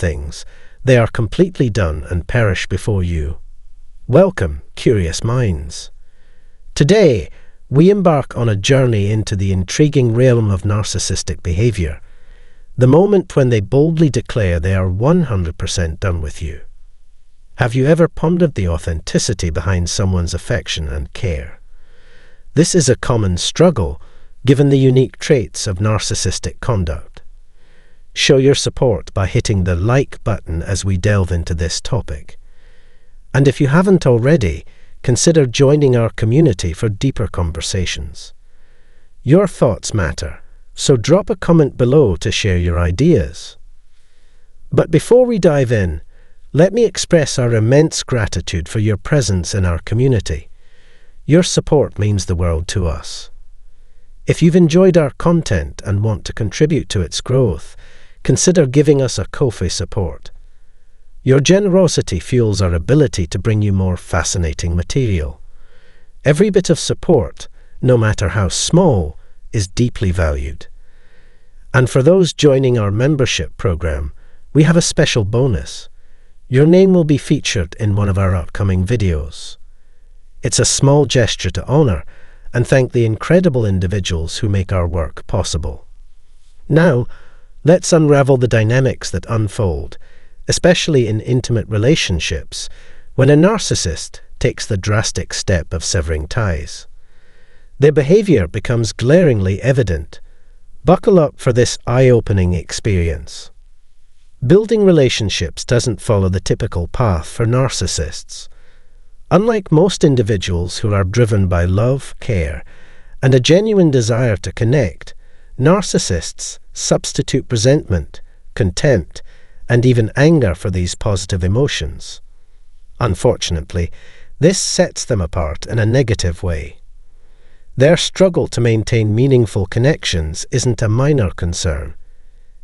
things, they are completely done and perish before you. Welcome, curious minds. Today, we embark on a journey into the intriguing realm of narcissistic behavior, the moment when they boldly declare they are 100% done with you. Have you ever pondered the authenticity behind someone's affection and care? This is a common struggle, given the unique traits of narcissistic conduct. Show your support by hitting the like button as we delve into this topic. And if you haven't already, consider joining our community for deeper conversations. Your thoughts matter, so drop a comment below to share your ideas. But before we dive in, let me express our immense gratitude for your presence in our community. Your support means the world to us. If you've enjoyed our content and want to contribute to its growth, consider giving us a Ko-fi support. Your generosity fuels our ability to bring you more fascinating material. Every bit of support, no matter how small, is deeply valued. And for those joining our membership program, we have a special bonus. Your name will be featured in one of our upcoming videos. It's a small gesture to honor and thank the incredible individuals who make our work possible. Now, let's unravel the dynamics that unfold, especially in intimate relationships, when a narcissist takes the drastic step of severing ties. Their behavior becomes glaringly evident. Buckle up for this eye-opening experience. Building relationships doesn't follow the typical path for narcissists. Unlike most individuals who are driven by love, care, and a genuine desire to connect, narcissists substitute resentment, contempt, and even anger for these positive emotions. Unfortunately, this sets them apart in a negative way. Their struggle to maintain meaningful connections isn't a minor concern.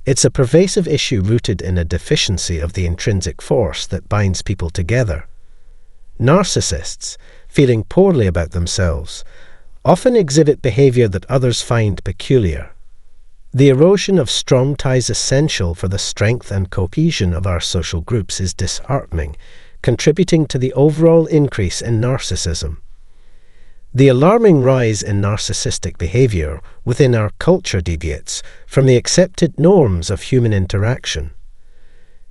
It's a pervasive issue rooted in a deficiency of the intrinsic force that binds people together. Narcissists, feeling poorly about themselves, often exhibit behavior that others find peculiar. The erosion of strong ties essential for the strength and cohesion of our social groups is disheartening, contributing to the overall increase in narcissism. The alarming rise in narcissistic behavior within our culture deviates from the accepted norms of human interaction.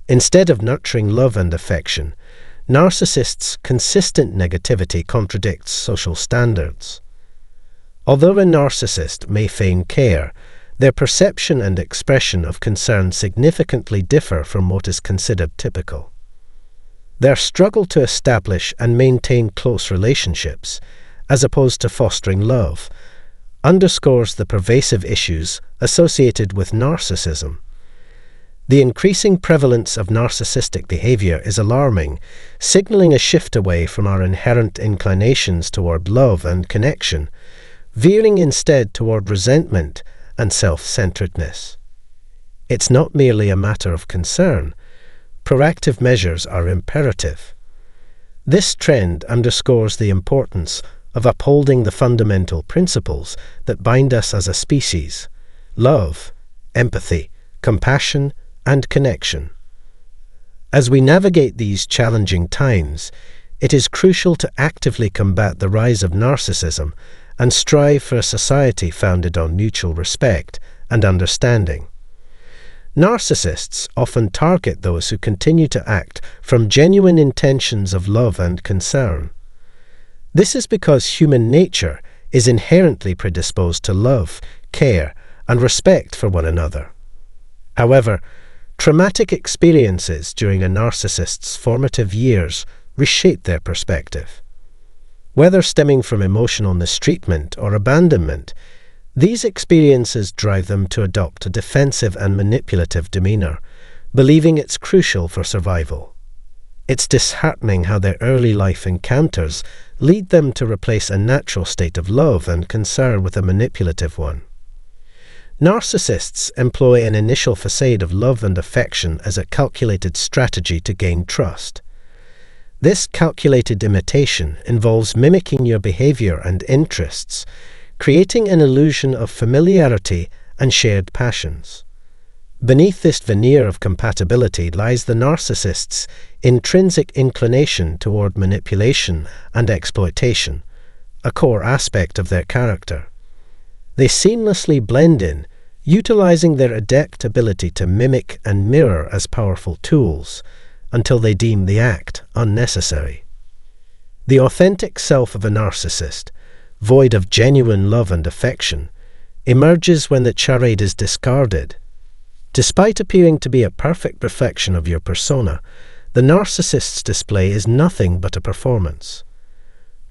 Instead of nurturing love and affection, narcissists' consistent negativity contradicts social standards. Although a narcissist may feign care, their perception and expression of concern significantly differ from what is considered typical. Their struggle to establish and maintain close relationships, as opposed to fostering love, underscores the pervasive issues associated with narcissism. The increasing prevalence of narcissistic behavior is alarming, signaling a shift away from our inherent inclinations toward love and connection, veering instead toward resentment and self-centeredness. It's not merely a matter of concern. Proactive measures are imperative. This trend underscores the importance of upholding the fundamental principles that bind us as a species: love, empathy, compassion, and connection. As we navigate these challenging times, it is crucial to actively combat the rise of narcissism and strive for a society founded on mutual respect and understanding. Narcissists often target those who continue to act from genuine intentions of love and concern. This is because human nature is inherently predisposed to love, care, and respect for one another. However, traumatic experiences during a narcissist's formative years reshape their perspective. Whether stemming from emotional mistreatment or abandonment, these experiences drive them to adopt a defensive and manipulative demeanor, believing it's crucial for survival. It's disheartening how their early life encounters lead them to replace a natural state of love and concern with a manipulative one. Narcissists employ an initial facade of love and affection as a calculated strategy to gain trust. This calculated imitation involves mimicking your behavior and interests, creating an illusion of familiarity and shared passions. Beneath this veneer of compatibility lies the narcissist's intrinsic inclination toward manipulation and exploitation, a core aspect of their character. They seamlessly blend in, utilizing their adept ability to mimic and mirror as powerful tools, until they deem the act unnecessary. The authentic self of a narcissist, void of genuine love and affection, emerges when the charade is discarded. Despite appearing to be a perfect reflection of your persona, the narcissist's display is nothing but a performance.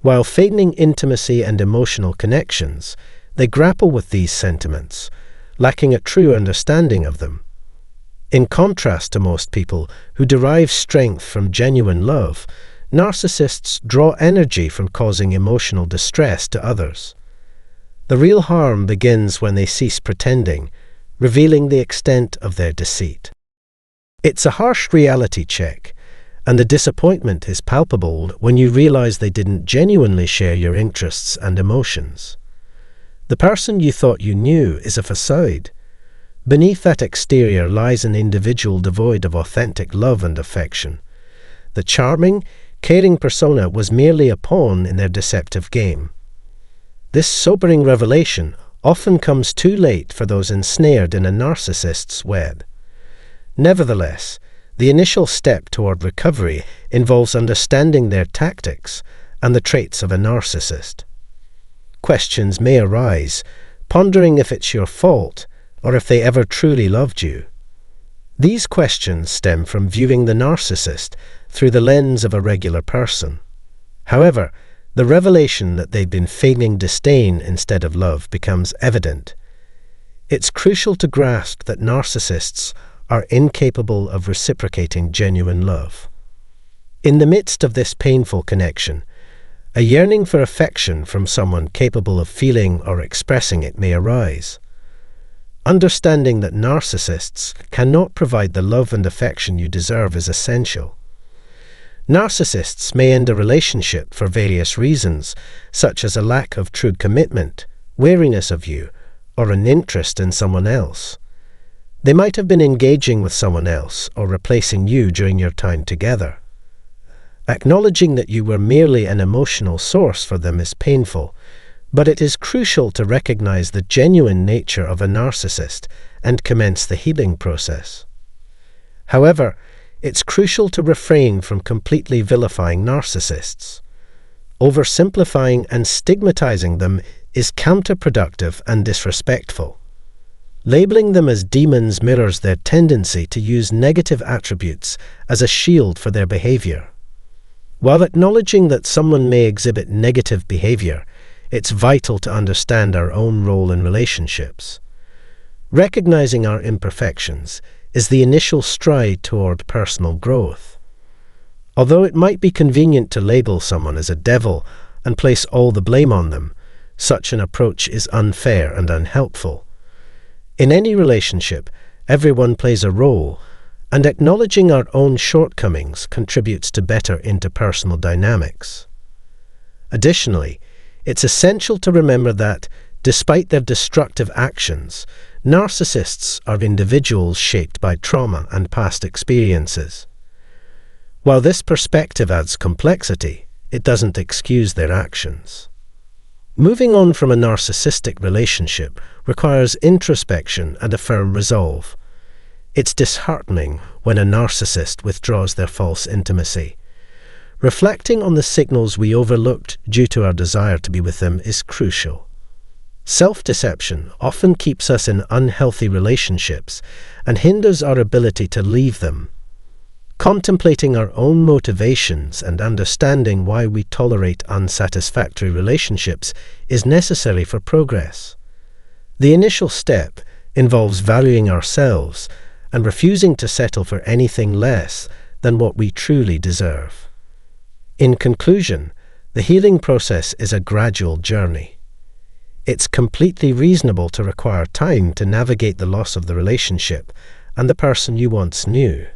While feigning intimacy and emotional connections, they grapple with these sentiments, lacking a true understanding of them. In contrast to most people who derive strength from genuine love, narcissists draw energy from causing emotional distress to others. The real harm begins when they cease pretending, revealing the extent of their deceit. It's a harsh reality check, and the disappointment is palpable when you realize they didn't genuinely share your interests and emotions. The person you thought you knew is a facade. Beneath that exterior lies an individual devoid of authentic love and affection. The charming, caring persona was merely a pawn in their deceptive game. This sobering revelation often comes too late for those ensnared in a narcissist's web. Nevertheless, the initial step toward recovery involves understanding their tactics and the traits of a narcissist. Questions may arise, pondering if it's your fault or if they ever truly loved you. These questions stem from viewing the narcissist through the lens of a regular person. However, the revelation that they've been feigning disdain instead of love becomes evident. It's crucial to grasp that narcissists are incapable of reciprocating genuine love. In the midst of this painful connection, a yearning for affection from someone capable of feeling or expressing it may arise. Understanding that narcissists cannot provide the love and affection you deserve is essential. Narcissists may end a relationship for various reasons, such as a lack of true commitment, wariness of you, or an interest in someone else. They might have been engaging with someone else or replacing you during your time together. Acknowledging that you were merely an emotional source for them is painful, but it is crucial to recognize the genuine nature of a narcissist and commence the healing process. However, it's crucial to refrain from completely vilifying narcissists. Oversimplifying and stigmatizing them is counterproductive and disrespectful. Labeling them as demons mirrors their tendency to use negative attributes as a shield for their behavior. While acknowledging that someone may exhibit negative behavior, it's vital to understand our own role in relationships. Recognizing our imperfections is the initial stride toward personal growth. Although it might be convenient to label someone as a devil and place all the blame on them, such an approach is unfair and unhelpful. In any relationship, everyone plays a role, and acknowledging our own shortcomings contributes to better interpersonal dynamics. Additionally, it's essential to remember that, despite their destructive actions, narcissists are individuals shaped by trauma and past experiences. While this perspective adds complexity, it doesn't excuse their actions. Moving on from a narcissistic relationship requires introspection and a firm resolve. It's disheartening when a narcissist withdraws their false intimacy. Reflecting on the signals we overlooked due to our desire to be with them is crucial. Self-deception often keeps us in unhealthy relationships and hinders our ability to leave them. Contemplating our own motivations and understanding why we tolerate unsatisfactory relationships is necessary for progress. The initial step involves valuing ourselves and refusing to settle for anything less than what we truly deserve. In conclusion, the healing process is a gradual journey. It's completely reasonable to require time to navigate the loss of the relationship and the person you once knew.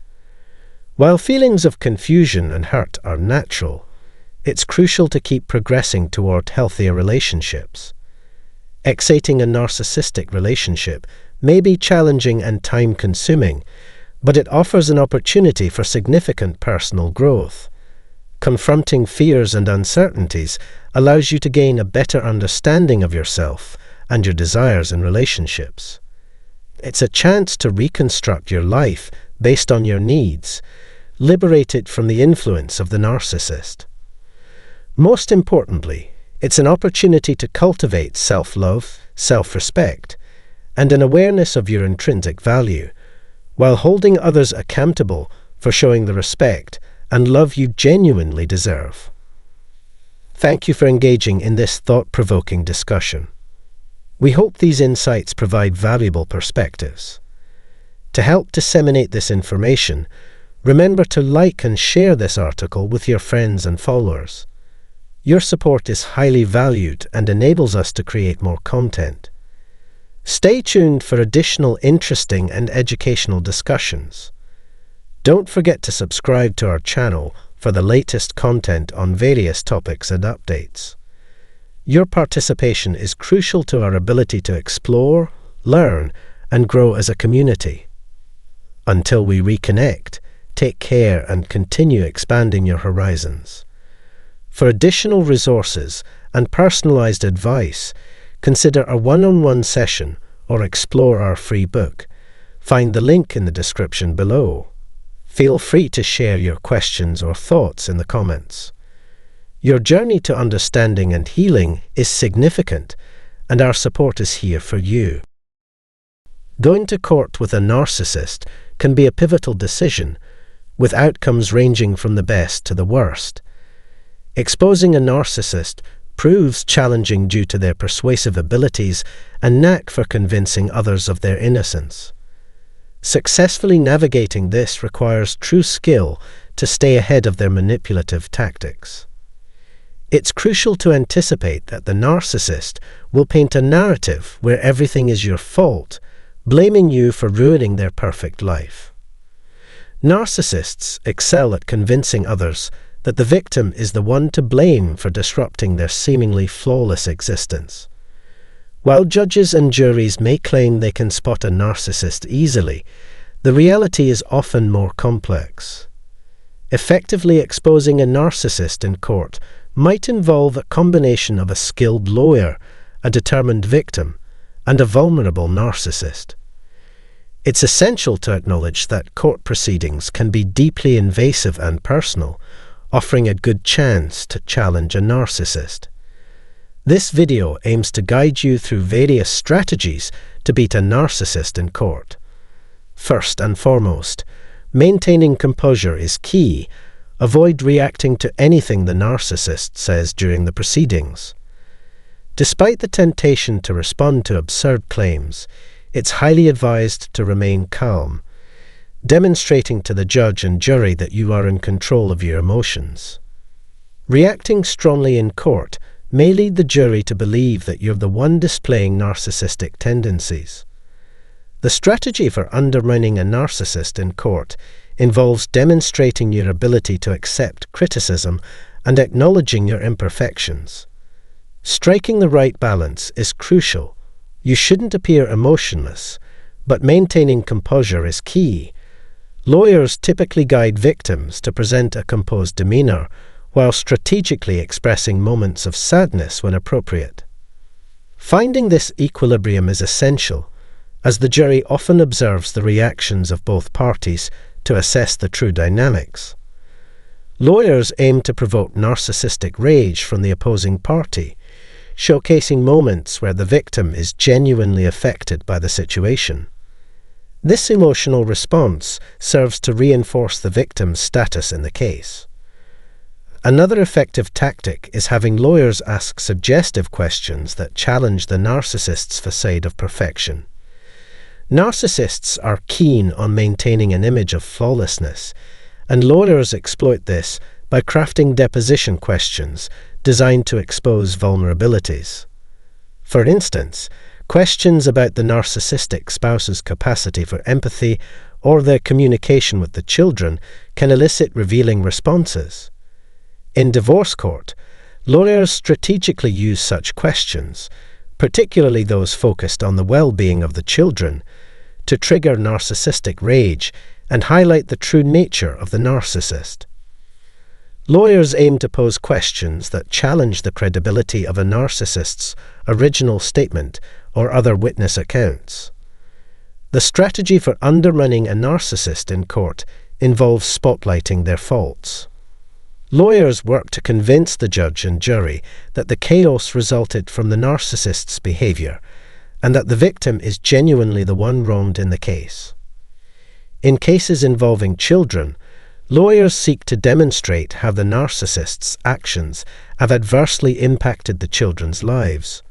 While feelings of confusion and hurt are natural, it's crucial to keep progressing toward healthier relationships. Exiting a narcissistic relationship may be challenging and time-consuming, but it offers an opportunity for significant personal growth. Confronting fears and uncertainties allows you to gain a better understanding of yourself and your desires in relationships. It's a chance to reconstruct your life based on your needs, liberated from the influence of the narcissist. Most importantly, it's an opportunity to cultivate self-love, self-respect, and an awareness of your intrinsic value, while holding others accountable for showing the respect and love you genuinely deserve. Thank you for engaging in this thought-provoking discussion. We hope these insights provide valuable perspectives. To help disseminate this information, remember to like and share this article with your friends and followers. Your support is highly valued and enables us to create more content. Stay tuned for additional interesting and educational discussions. Don't forget to subscribe to our channel for the latest content on various topics and updates. Your participation is crucial to our ability to explore, learn, and grow as a community. Until we reconnect, take care and continue expanding your horizons. For additional resources and personalized advice, consider a one-on-one session or explore our free book. Find the link in the description below. Feel free to share your questions or thoughts in the comments. Your journey to understanding and healing is significant, and our support is here for you. Going to court with a narcissist can be a pivotal decision, with outcomes ranging from the best to the worst. Exposing a narcissist proves challenging due to their persuasive abilities and knack for convincing others of their innocence. Successfully navigating this requires true skill to stay ahead of their manipulative tactics. It's crucial to anticipate that the narcissist will paint a narrative where everything is your fault, blaming you for ruining their perfect life. Narcissists excel at convincing others that the victim is the one to blame for disrupting their seemingly flawless existence. While judges and juries may claim they can spot a narcissist easily, the reality is often more complex. Effectively exposing a narcissist in court might involve a combination of a skilled lawyer, a determined victim, and a vulnerable narcissist. It's essential to acknowledge that court proceedings can be deeply invasive and personal, offering a good chance to challenge a narcissist. This video aims to guide you through various strategies to beat a narcissist in court. First and foremost, maintaining composure is key. Avoid reacting to anything the narcissist says during the proceedings. Despite the temptation to respond to absurd claims, it's highly advised to remain calm, demonstrating to the judge and jury that you are in control of your emotions. Reacting strongly in court may lead the jury to believe that you're the one displaying narcissistic tendencies. The strategy for undermining a narcissist in court involves demonstrating your ability to accept criticism and acknowledging your imperfections. Striking the right balance is crucial. You shouldn't appear emotionless, but maintaining composure is key. Lawyers typically guide victims to present a composed demeanor, while strategically expressing moments of sadness when appropriate. Finding this equilibrium is essential, as the jury often observes the reactions of both parties to assess the true dynamics. Lawyers aim to provoke narcissistic rage from the opposing party, showcasing moments where the victim is genuinely affected by the situation. This emotional response serves to reinforce the victim's status in the case. Another effective tactic is having lawyers ask suggestive questions that challenge the narcissist's facade of perfection. Narcissists are keen on maintaining an image of flawlessness, and lawyers exploit this by crafting deposition questions designed to expose vulnerabilities. For instance, questions about the narcissistic spouse's capacity for empathy or their communication with the children can elicit revealing responses. In divorce court, lawyers strategically use such questions, particularly those focused on the well-being of the children, to trigger narcissistic rage and highlight the true nature of the narcissist. Lawyers aim to pose questions that challenge the credibility of a narcissist's original statement or other witness accounts. The strategy for undermining a narcissist in court involves spotlighting their faults. Lawyers work to convince the judge and jury that the chaos resulted from the narcissist's behavior and that the victim is genuinely the one wronged in the case. In cases involving children, lawyers seek to demonstrate how the narcissist's actions have adversely impacted the children's lives.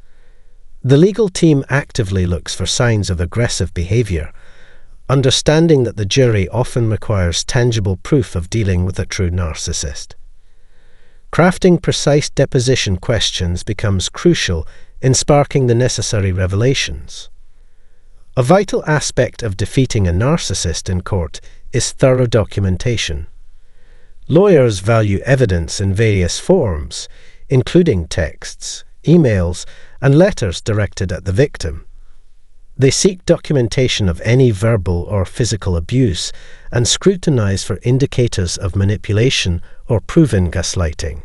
The legal team actively looks for signs of aggressive behavior, understanding that the jury often requires tangible proof of dealing with a true narcissist. Crafting precise deposition questions becomes crucial in sparking the necessary revelations. A vital aspect of defeating a narcissist in court is thorough documentation. Lawyers value evidence in various forms, including texts, emails, and letters directed at the victim. They seek documentation of any verbal or physical abuse and scrutinize for indicators of manipulation or proven gaslighting.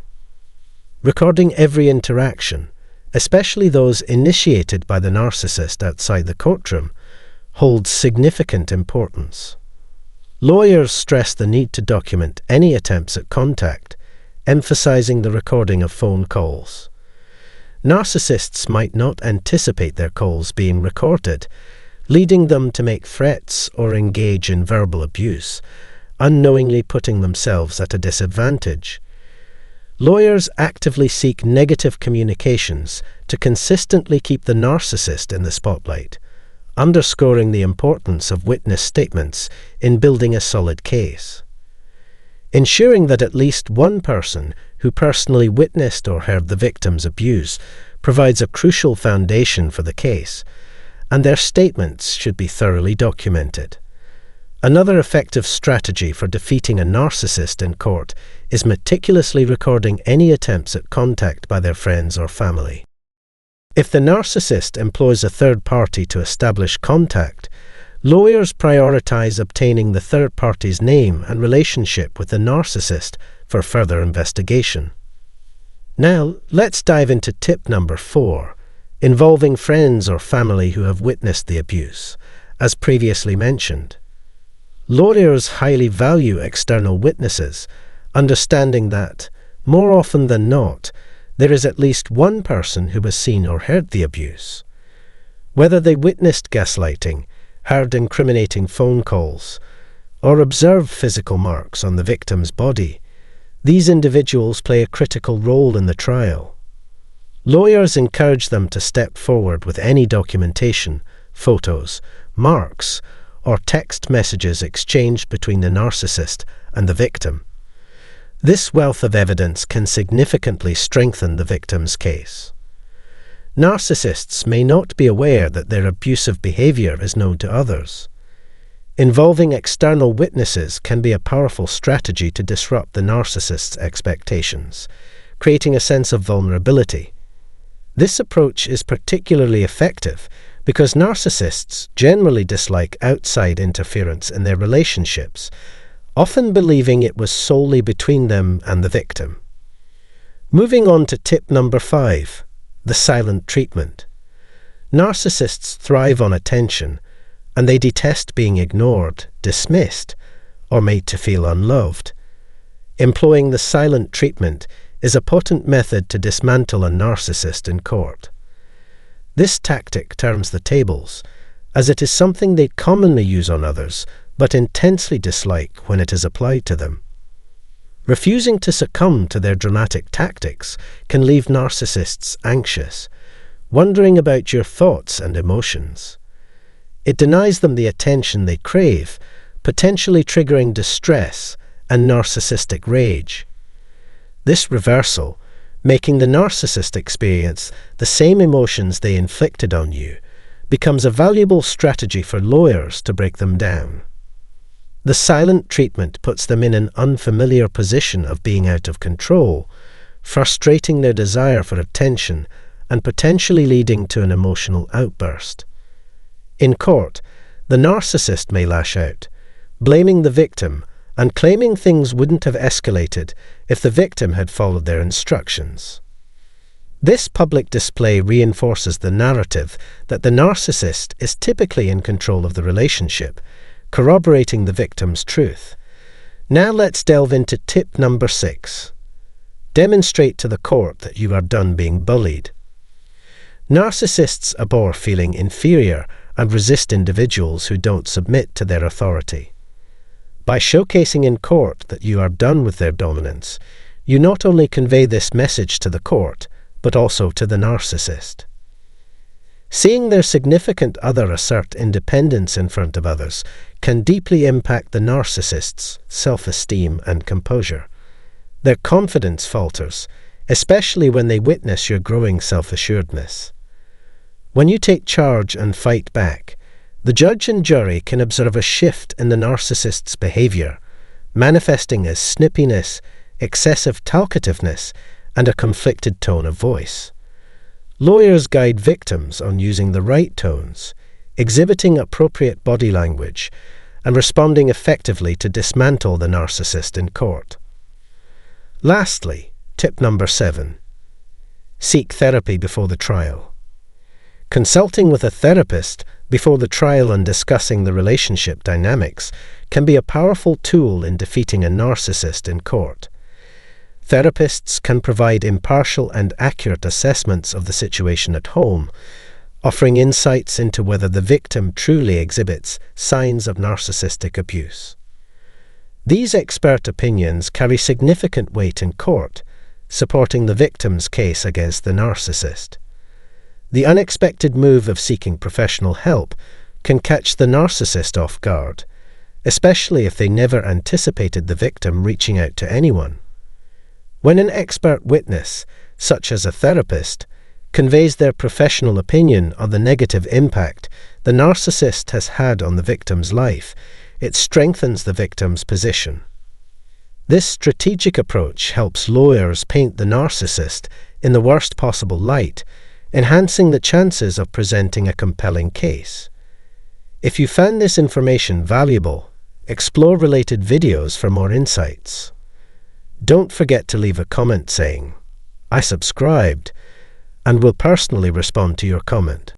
Recording every interaction, especially those initiated by the narcissist outside the courtroom, holds significant importance. Lawyers stress the need to document any attempts at contact, emphasizing the recording of phone calls. Narcissists might not anticipate their calls being recorded, leading them to make threats or engage in verbal abuse, unknowingly putting themselves at a disadvantage. Lawyers actively seek negative communications to consistently keep the narcissist in the spotlight, underscoring the importance of witness statements in building a solid case. Ensuring that at least one person who personally witnessed or heard the victim's abuse provides a crucial foundation for the case, and their statements should be thoroughly documented. Another effective strategy for defeating a narcissist in court is meticulously recording any attempts at contact by their friends or family. If the narcissist employs a third party to establish contact, lawyers prioritize obtaining the third party's name and relationship with the narcissist for further investigation. Now, let's dive into tip number 4, involving friends or family who have witnessed the abuse, as previously mentioned. Lawyers highly value external witnesses, understanding that, more often than not, there is at least one person who has seen or heard the abuse. Whether they witnessed gaslighting, heard incriminating phone calls, or observed physical marks on the victim's body, these individuals play a critical role in the trial. Lawyers encourage them to step forward with any documentation, photos, marks, or text messages exchanged between the narcissist and the victim. This wealth of evidence can significantly strengthen the victim's case. Narcissists may not be aware that their abusive behavior is known to others. Involving external witnesses can be a powerful strategy to disrupt the narcissist's expectations, creating a sense of vulnerability. This approach is particularly effective because narcissists generally dislike outside interference in their relationships, often believing it was solely between them and the victim. Moving on to tip number 5, the silent treatment. Narcissists thrive on attention, and they detest being ignored, dismissed, or made to feel unloved. Employing the silent treatment is a potent method to dismantle a narcissist in court. This tactic turns the tables, as it is something they commonly use on others, but intensely dislike when it is applied to them. Refusing to succumb to their dramatic tactics can leave narcissists anxious, wondering about your thoughts and emotions. It denies them the attention they crave, potentially triggering distress and narcissistic rage. This reversal, making the narcissist experience the same emotions they inflicted on you, becomes a valuable strategy for lawyers to break them down. The silent treatment puts them in an unfamiliar position of being out of control, frustrating their desire for attention and potentially leading to an emotional outburst. In court, the narcissist may lash out, blaming the victim and claiming things wouldn't have escalated if the victim had followed their instructions. This public display reinforces the narrative that the narcissist is typically in control of the relationship, corroborating the victim's truth. Now let's delve into tip number 6. Demonstrate to the court that you are done being bullied. Narcissists abhor feeling inferior and resist individuals who don't submit to their authority. By showcasing in court that you are done with their dominance, you not only convey this message to the court, but also to the narcissist. Seeing their significant other assert independence in front of others can deeply impact the narcissist's self-esteem and composure. Their confidence falters, especially when they witness your growing self-assuredness. When you take charge and fight back, the judge and jury can observe a shift in the narcissist's behavior, manifesting as snippiness, excessive talkativeness, and a conflicted tone of voice. Lawyers guide victims on using the right tones, exhibiting appropriate body language, and responding effectively to dismantle the narcissist in court. Lastly, tip number 7. Seek therapy before the trial. Consulting with a therapist before the trial and discussing the relationship dynamics can be a powerful tool in defeating a narcissist in court. Therapists can provide impartial and accurate assessments of the situation at home, offering insights into whether the victim truly exhibits signs of narcissistic abuse. These expert opinions carry significant weight in court, supporting the victim's case against the narcissist. The unexpected move of seeking professional help can catch the narcissist off guard, especially if they never anticipated the victim reaching out to anyone. When an expert witness, such as a therapist, conveys their professional opinion on the negative impact the narcissist has had on the victim's life, it strengthens the victim's position. This strategic approach helps lawyers paint the narcissist in the worst possible light, enhancing the chances of presenting a compelling case. If you found this information valuable, explore related videos for more insights. Don't forget to leave a comment saying, "I subscribed," and will personally respond to your comment.